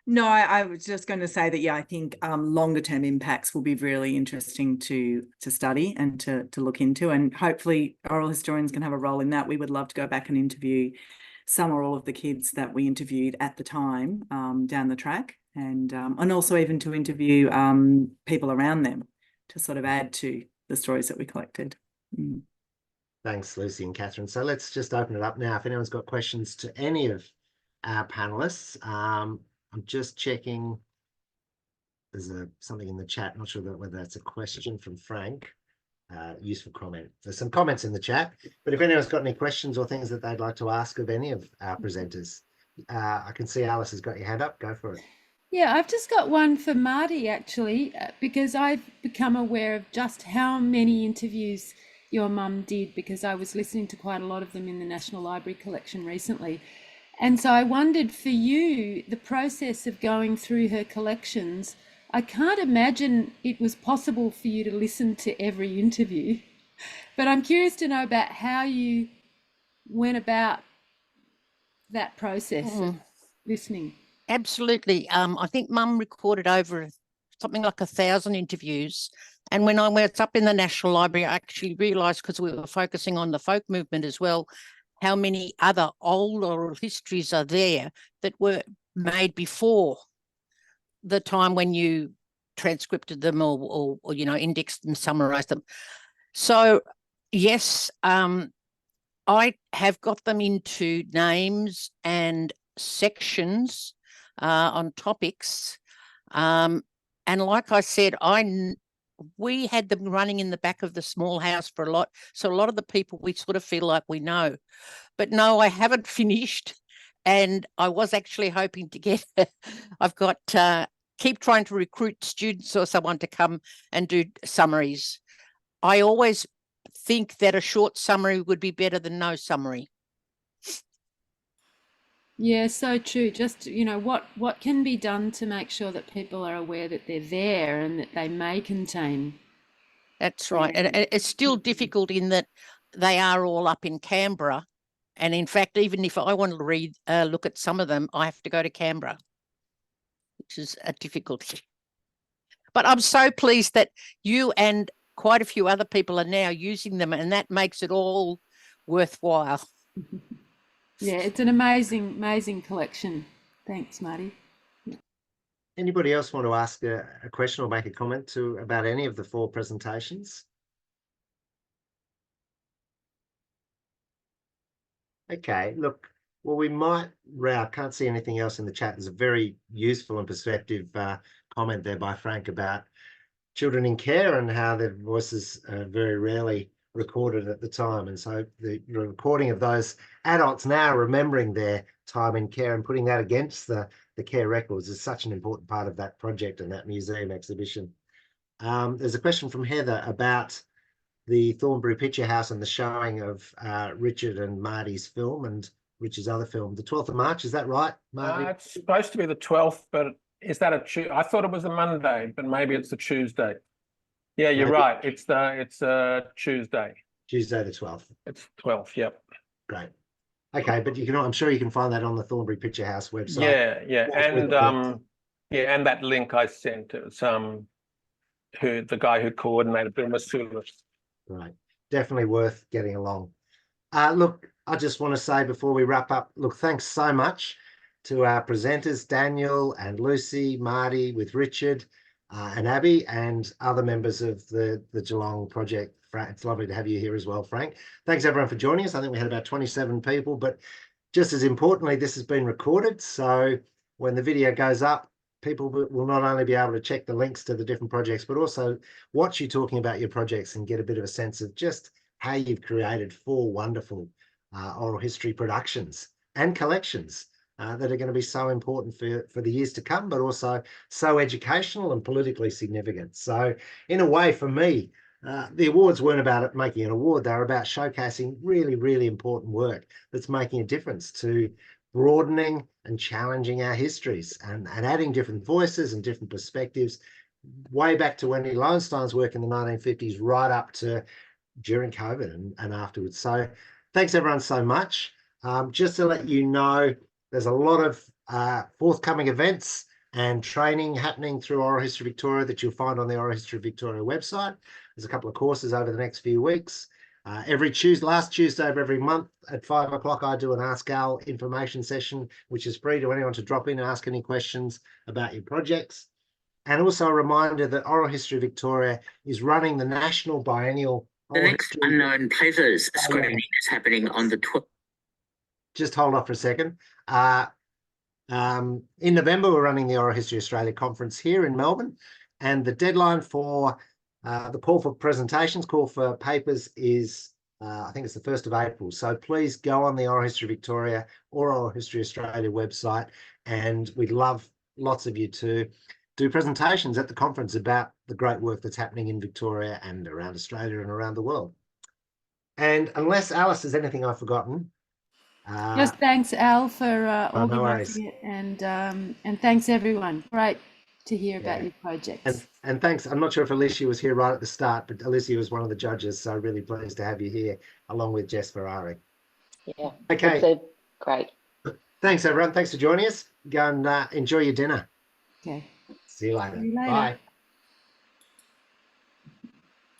No, I was just going to say that, yeah, I think longer term impacts will be really interesting to study and to look into, and hopefully oral historians can have a role in that. We would love to go back and interview some or all of the kids that we interviewed at the time down the track, and also even to interview people around them to sort of add to the stories that we collected. Mm. Thanks, Lucy and Catherine. So let's just open it up now. If anyone's got questions to any of our panelists, I'm just checking. There's something in the chat. Not sure whether that's a question from Frank. Useful comment. There's some comments in the chat, but if anyone's got any questions or things that they'd like to ask of any of our presenters, I can see Alice has got your hand up. Go for it. Yeah, I've just got one for Martie, actually, because I've become aware of just how many interviews your mum did, because I was listening to quite a lot of them in the National Library collection recently. And so I wondered, for you, the process of going through her collections, I can't imagine it was possible for you to listen to every interview, but I'm curious to know about how you went about that process of listening. Absolutely. I think Mum recorded over something like 1,000 interviews. And when I was up in the National Library, I actually realised, because we were focusing on the folk movement as well, how many other old oral histories are there that were made before the time when you transcripted them or you know, indexed them, summarised them. So, yes, I have got them into names and sections on topics. And like I said, we had them running in the back of the small house for a lot. So a lot of the people we sort of feel like we know. But no, I haven't finished. And I was actually hoping to get, I've got, keep trying to recruit students or someone to come and do summaries. I always think that a short summary would be better than no summary. Yeah, so true. Just, you know, what can be done to make sure that people are aware that they're there and that they may contain. That's right. And it's still difficult in that they are all up in Canberra. And in fact, even if I want to look at some of them, I have to go to Canberra, which is a difficulty. But I'm so pleased that you and quite a few other people are now using them, and that makes it all worthwhile. Yeah, it's an amazing collection. Thanks, Martie. Anybody else want to ask a question or make a comment about any of the 4 presentations? Okay, look, well, we might, I can't see anything else in the chat. There's a very useful and perspective comment there by Frank about children in care and how their voices are very rarely recorded at the time. And so the recording of those adults now remembering their time in care and putting that against the care records is such an important part of that project and that museum exhibition. There's a question from Heather about the Thornbury Picture House and the showing of Richard and Martie's film and Richard's other film, the 12th of March, is that right, Martie? It's supposed to be the 12th, but is that I thought it was a Monday, but maybe it's a Tuesday. Yeah, you're right. It's Tuesday. Tuesday the 12th. It's 12th, yep. Great. Okay, but I'm sure you can find that on the Thornbury Picture House website. Yeah, and that link I sent, it was the guy who coordinated Bill Masulis. Right. Definitely worth getting along. Look, I just want to say before we wrap up, look, thanks so much to our presenters, Daniel and Lucy, Martie with Richard and Abby, and other members of the Geelong project. It's lovely to have you here as well, Frank. Thanks everyone for joining us. I think we had about 27 people, but just as importantly, this has been recorded. So when the video goes up, people will not only be able to check the links to the different projects, but also watch you talking about your projects and get a bit of a sense of just how you've created 4 wonderful oral history productions and collections that are going to be so important for the years to come, but also so educational and politically significant. So in a way, for me, the awards weren't about making an award. They were about showcasing really, really important work that's making a difference to broadening and challenging our histories and adding different voices and different perspectives way back to when Lowenstein's work in the 1950s right up to during COVID and afterwards. So thanks everyone so much. Just to let you know, there's a lot of forthcoming events and training happening through Oral History Victoria that you'll find on the Oral History Victoria website. There's a couple of courses over the next few weeks. Last Tuesday of every month at 5 o'clock, I do an Ask Al information session, which is free to anyone to drop in and ask any questions about your projects. And also a reminder that Oral History Victoria is running the national biennial. The next Unknown Pleasures screening is happening on the 12th. Just hold off for a second. In November, we're running the Oral History Australia conference here in Melbourne, and the deadline for the call for presentations, call for papers is, I think it's the 1st of April. So please go on the Oral History Victoria or Oral History Australia website, and we'd love lots of you to do presentations at the conference about the great work that's happening in Victoria and around Australia and around the world. And unless Alice has anything I've forgotten. Just thanks, Al, for no worries. organising it, and thanks everyone. Great to hear about your projects. And thanks. I'm not sure if Alicia was here right at the start, but Alicia was one of the judges, so really pleased to have you here along with Jess Ferrari. Yeah. Okay. Great. Thanks, everyone. Thanks for joining us. Go and enjoy your dinner. Okay. See you later. See you later. Bye.